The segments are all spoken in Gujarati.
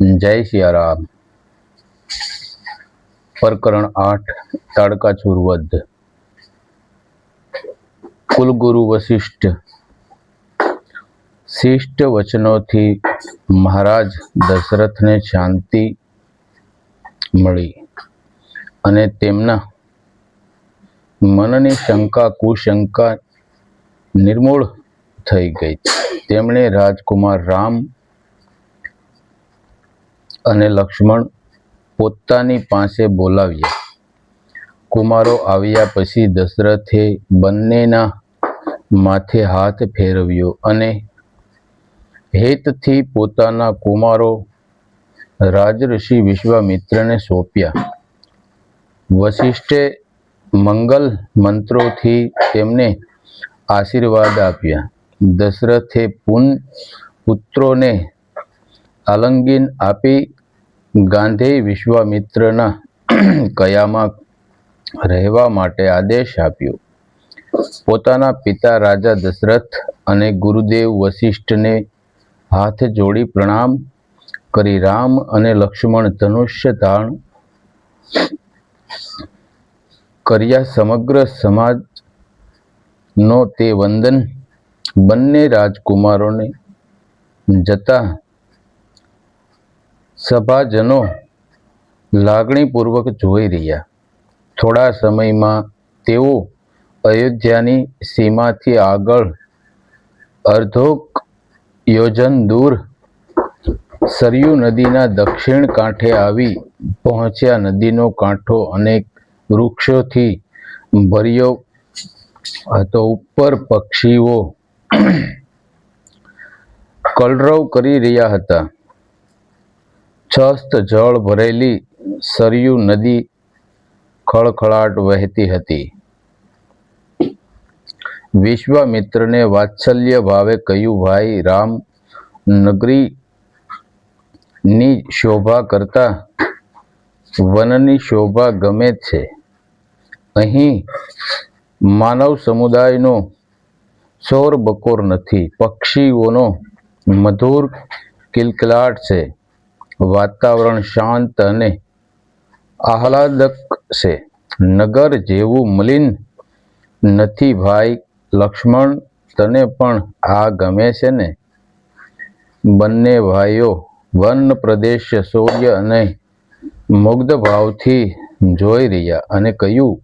जय सियाराम। प्रकरण 8 ताड़कासुर वध। कुलगुरु वशिष्ठ शिष्ट वचनों थी महाराज दशरथ ने शांति मળી અને તેમના મનની શંકા કુશંકા નિર્મૂળ થઈ ગઈ। તેમણે રાજકુમાર રામ અને લક્ષ્મણ પોતાની પાસે બોલાવ્યા। કુમારો આવ્યા પછી દશરથે બંનેના માથે હાથ ફેરવ્યો અને હેતથી પોતાના કુમારો રાજઋષિ વિશ્વામિત્રને સોંપ્યા। વશિષ્ઠે મંગલ મંત્રોથી તેમને આશીર્વાદ આપ્યા। દશરથે પુત્રોને આલિંગન આપી ગાંધી વિશ્વામિત્રના કયામાં રહેવા માટે આદેશ આપ્યો। પોતાના પિતા રાજા દશરથ અને ગુરુદેવ વશિષ્ઠને હાથ જોડી પ્રણામ કરી રામ અને લક્ષ્મણ ધનુષ્ય ધારણ કર્યા। સમગ્ર સમાજનો તે વંદન બંને રાજકુમારોને જતા સભાજનો લાગણીપૂર્વક જોઈ રહ્યા। થોડા સમયમાં તેઓ અયોધ્યાની સીમાથી આગળ અર્ધોક યોજન દૂર સરયુ નદીના દક્ષિણ કાંઠે આવી પહોંચ્યા। નદીનો કાંઠો અનેક વૃક્ષોથી ભર્યો હતો। ઉપર પક્ષીઓ કલરવ કરી રહ્યા હતા। છસ્ત જળ ભરેલી સરયુ નદી ખળખળાટ વહેતી હતી। વિશ્વામિત્રને વાત્સલ્ય ભાવે કહ્યું, ભાઈ રામ, નગરીની શોભા કરતા વનની શોભા ગમે છે। અહીં માનવ સમુદાયનો શોર બકોર નથી, પક્ષીઓનો મધુર કિલકિલાટ છે। વાતાવરણ શાંત અને આહલાદક છે। નગર જેવું મલિન નથી। ભાઈ લક્ષ્મણ, તને પણ આ ગમે છે ને? બંને ભાઈઓ વન પ્રદેશ શૌર્ય અને મુગ્ધ ભાવથી જોઈ રહ્યા અને કહ્યું,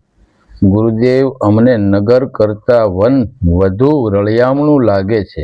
ગુરુદેવ, અમને નગર કરતા વન વધુ રળિયામણું લાગે છે।